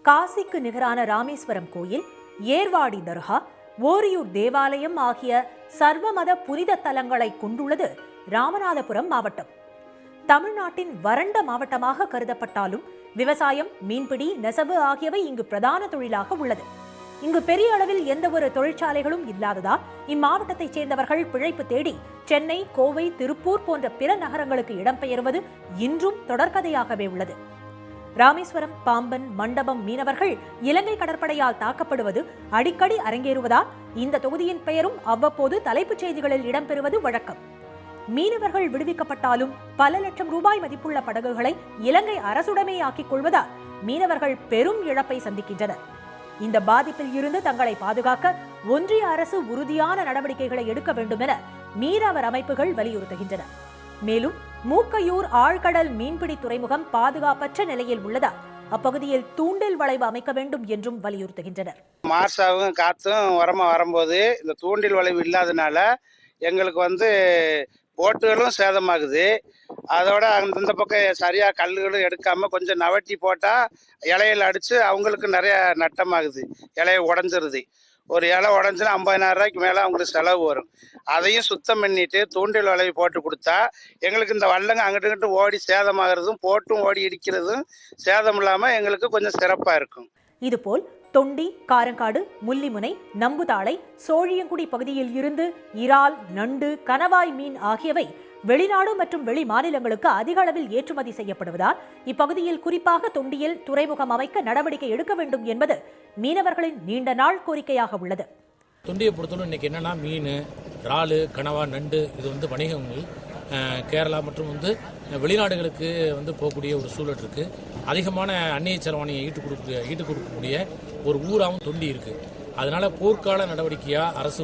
காசிக்கு நிகரான ராமேஸ்வரம் கோயில், ஏர்வாடி தர்கா, ஓரியூர் தேவாலயம் ஆகிய சர்வமத புனித தலங்களை கொண்டுள்ளது ராமநாதபுரம் மாவட்டம். தமிழ்நாட்டின் வறண்ட மாவட்டமாக கருதப்பட்டாலும் விவசாயம், மீன்பிடி, நெசவு ஆகியவை இங்கு பிரதான தொழிலாக உள்ளது. இங்கு பெரிய அளவில் எந்த ஒரு தொழிற்சாலைகளும் இல்லாததால் இம்மாவட்டத்தைச் சேர்ந்தவர்கள் பிழைப்பு தேடி சென்னை, கோவை, திருப்பூர் போன்ற பிற நகரங்களுக்கு இடம்பெயர்வது இன்றும் தொடர்கதையாகவே உள்ளது. ராமேஸ்வரம், பாம்பன், மண்டபம் மீனவர்கள் இலங்கை கடற்படையால் தாக்கப்படுவது அடிக்கடி அரங்கேறுவதால் இந்த தொகுதியின் பெயரும் அவ்வப்போது தலைப்புச் செய்திகளில் இடம்பெறுவது வழக்கம். மீனவர்கள் விடுவிக்கப்பட்டாலும் பல லட்சம் ரூபாய் மதிப்புள்ள படகுகளை இலங்கை அரசுடைமையாக்கிக் கொள்வதால் மீனவர்கள் பெரும் இழப்பை சந்திக்கின்றனர். இந்த பாதிப்பில் இருந்து தங்களை பாதுகாக்க ஒன்றிய அரசு உறுதியான நடவடிக்கைகளை எடுக்க வேண்டும் என மீனவர் அமைப்புகள் வலியுறுத்துகின்றன. மேலும் மூக்கையூர் ஆழ்கடல் மீன்பிடி துறைமுகம் பாதுகாப்பற்ற நிலையில் உள்ளதால் அப்பகுதியில் தூண்டில் வளைவு அமைக்க வேண்டும் என்றும் வலியுறுத்துகின்றனர். மார்சாவும் காத்தும் உரமா வரும்போது இந்த தூண்டில் வளைவு இல்லாதனால எங்களுக்கு போட்டுகளும் சேதமாகுது. அதோட அந்த பக்கம் சரியா கல்லுகளும் எடுக்காம கொஞ்சம் நவட்டி போட்டா இலையில அடிச்சு அவங்களுக்கு நிறைய நட்டமாகுது. இலைய உடஞ்சிருது. ஒரு இலை உடஞ்சுன்னா 50,000 ரூபாய்க்கு மேல அவங்களுக்கு செலவு வரும். அதையும் சுத்தம் பண்ணிட்டு தூண்டில் வளைவு போட்டு கொடுத்தா எங்களுக்கு இந்த வள்ளங்க அங்கிட்டு இங்கிட்டு ஓடி சேதமாகிறதும் போட்டும் ஓடி இடிக்கிறதும் சேதம் இல்லாம எங்களுக்கு கொஞ்சம் சிறப்பா இருக்கும். இதுபோல் தொண்டி, காரங்காடு, முல்லிமுனை, நம்புதாளை, சோழியங்குடி பகுதியில் இருந்து இறால், நண்டு, கணவாய் மீன் ஆகியவை வெளிநாடு மற்றும் வெளி மாநிலங்களுக்கு அதிக அளவில் ஏற்றுமதி செய்யப்படுவதால் இப்பகுதியில் குறிப்பாக தொண்டியில் துறைமுகம் அமைக்க நடவடிக்கை எடுக்க வேண்டும் என்பது மீனவர்களின் நீண்ட நாள் கோரிக்கையாக உள்ளது. தொண்டியை பொறுத்தவரை இன்னைக்கு என்னன்னா மீன், இறால், கணவா, நண்டு இது வணிகங்கள் கேரளா மற்றும் வெளிநாடுகளுக்கு போகக்கூடிய ஒரு சூழல் இருக்கு. அதிகமான அந்நிய செலவாணியை ஈட்டு கொடுக்கக்கூடிய ஒரு ஊராகவும் தொண்டி இருக்கு. அதனால போர்க்கால நடவடிக்கையா அரசு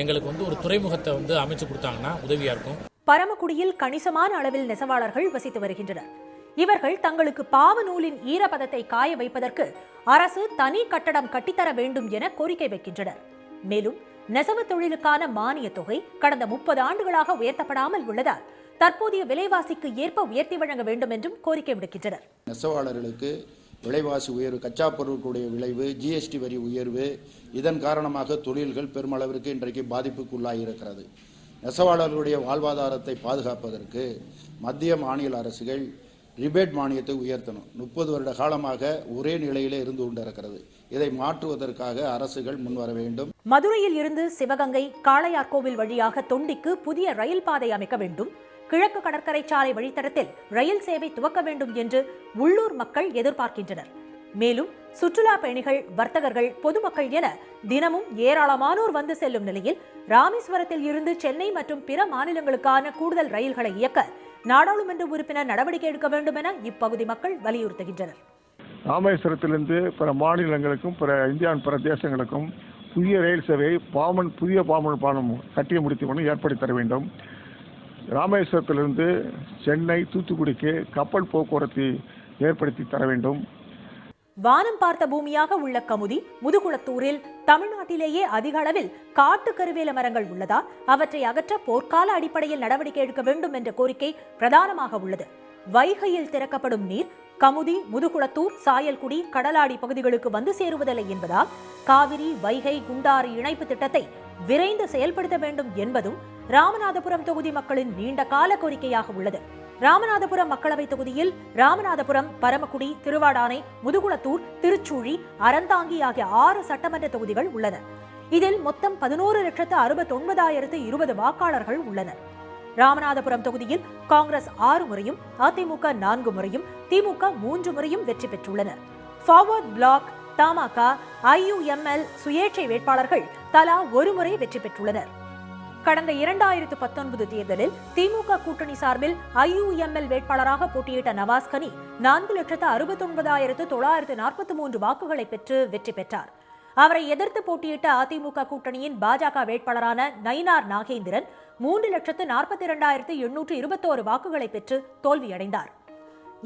எங்களுக்கு ஒரு துறைமுகத்தை அமைச்சு கொடுத்தாங்கன்னா உதவியா இருக்கும். பரமக்குடியில் கணிசமான அளவில் நெசவாளர்கள் வசித்து வருகின்றனர். இவர்கள் தங்களுக்கு பாவ நூலின் ஈரப்பதத்தை காய வைப்பதற்கு அரசு தனி கட்டடம் கட்டித்தர வேண்டும் என கோரிக்கை வைக்கின்றனர். மேலும் நெசவு தொழிலுக்கான மானிய தொகை கடந்த 30 ஆண்டுகளாக உயர்த்தப்படாமல் உள்ளதால் தற்போதைய விலைவாசிக்கு ஏற்ப உயர்த்தி வழங்க வேண்டும் என்றும் கோரிக்கை விடுக்கின்றனர். நெசவாளர்களுக்கு விலைவாசி உயர்வு, கச்சா பொருட்களுடைய விளைவு, ஜிஎஸ்டி வரி உயர்வு, இதன் காரணமாக தொழில்கள் பெருமளவிற்கு இன்றைக்கு பாதிப்புக்குள்ளாகியிருக்கிறது. நெசவாளர்களுடைய வாழ்வாதாரத்தை பாதுகாப்பதற்கு மத்திய மாநில அரசுகள் ரிபேட் மானியத்தை உயர்த்தணும். 30 வருட காலமாக ஒரே நிலையிலே இருந்து கொண்டிருக்கிறது. இதை மாற்றுவதற்காக அரசுகள் முன்வர வேண்டும். மதுரையில் இருந்து சிவகங்கை, காளையார்கோவில் வழியாக தொண்டிக்கு புதிய ரயில் பாதை அமைக்க வேண்டும். கிழக்கு கடற்கரை சாலை வழித்தடத்தில் ரயில் சேவை துவக்க வேண்டும் என்று உள்ளூர் மக்கள் எதிர்பார்க்கின்றனர். மேலும் சுற்றுலா பயணிகள், வர்த்தகர்கள், பொதுமக்கள் என தினமும் ஏராளமானோர் வந்து செல்லும் நிலையில் ராமேஸ்வரத்தில் இருந்து சென்னை மற்றும் பிற மாநிலங்களுக்கான கூடுதல் ரயில்களை இயக்க நாடாளுமன்ற உறுப்பினர் நடவடிக்கை எடுக்க வேண்டும் என இப்பகுதி மக்கள் வலியுறுத்துகின்றனர். ராமேஸ்வரத்திலிருந்து பிற மாநிலங்களுக்கும் பிற இந்தியாவின் பிற தேசங்களுக்கும் புதிய ரயில் சேவை புதிய பாம்பன் பாலம் கட்டிய முடித்து ஏற்படுத்தி தர வேண்டும். ராமேஸ்வரத்திலிருந்து சென்னை, தூத்துக்குடிக்கு கப்பல் போக்குவரத்து ஏற்படுத்தி தர வேண்டும். வானம் பார்த்த பூமியாக உள்ள கமுதி, முதுகுளத்தூரில் தமிழ்நாட்டிலேயே அதிக அளவில் காட்டு கருவேல மரங்கள் உள்ளதால் அவற்றை அகற்ற போர்க்கால அடிப்படையில் நடவடிக்கை எடுக்க வேண்டும் என்ற கோரிக்கை பிரதானமாக உள்ளது. வைகையில் திறக்கப்படும் நீர் கமுதி, முதுகுளத்தூர், சாயல்குடி, கடலாடி பகுதிகளுக்கு வந்து சேருவதில்லை என்பதால் காவிரி, வைகை, குண்டாறு இணைப்பு திட்டத்தை விரைந்து செயல்படுத்த வேண்டும் என்பதும் ராமநாதபுரம் தொகுதி மக்களின் நீண்ட கால கோரிக்கையாக உள்ளது. ராமநாதபுரம் மக்களவை தொகுதியில் ராமநாதபுரம், பரமக்குடி, திருவாடானை, முதுகுளத்தூர், திருச்சூழி, அறந்தாங்கி ஆகிய 6 சட்டமன்ற தொகுதிகள் உள்ளன. இதில் மொத்தம் 11,69,020 வாக்காளர்கள் உள்ளனர். ராமநாதபுரம் தொகுதியில் காங்கிரஸ் 6 முறையும், அதிமுக 4 முறையும், திமுக 3 முறையும் வெற்றி பெற்றுள்ளனர். ஃபார்வர்ட் பிளாக், தமாக, IUML சுயேட்சை வேட்பாளர்கள் தலா 1 முறை வெற்றி பெற்றுள்ளனர். கடந்த 2019 தேர்தலில் திமுக கூட்டணி சார்பில் IUML வேட்பாளராக போட்டியிட்ட நவாஸ்கனி 4,69,943 வாக்குகளை பெற்று வெற்றி பெற்றார். அவரை எதிர்த்து போட்டியிட்ட அதிமுக கூட்டணியின் பாஜக வேட்பாளரான நயினார் நாகேந்திரன் 3,42,821 வாக்குகளை பெற்று தோல்வியடைந்தார்.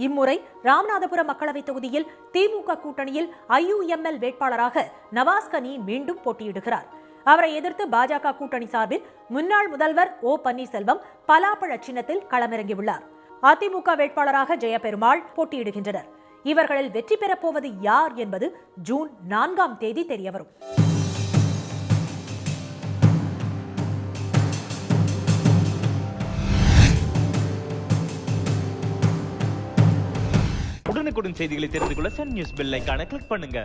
இம்முறை ராமநாதபுரம் மக்களவை தொகுதியில் திமுக கூட்டணியில் IUML வேட்பாளராக நவாஸ்கனி மீண்டும் போட்டியிடுகிறார். அவரை எதிர்த்து பாஜக கூட்டணி சார்பில் முன்னாள் முதல்வர் O. பன்னீர்செல்வம் பலாப்பழ சின்னத்தில் களமிறங்கியுள்ளார். அதிமுக வேட்பாளராக ஜெயபெருமாள் போட்டியிடுகின்றனர். இவர்களில் வெற்றி பெறப்போவது யார் என்பது ஜூன் 4ஆம் தேதி தெரியவரும். உடனுக்குடன் செய்திகளை தெரிந்து கொள்ள சன் நியூஸ் பெல் ஐகானை கிளிக் பண்ணுங்க.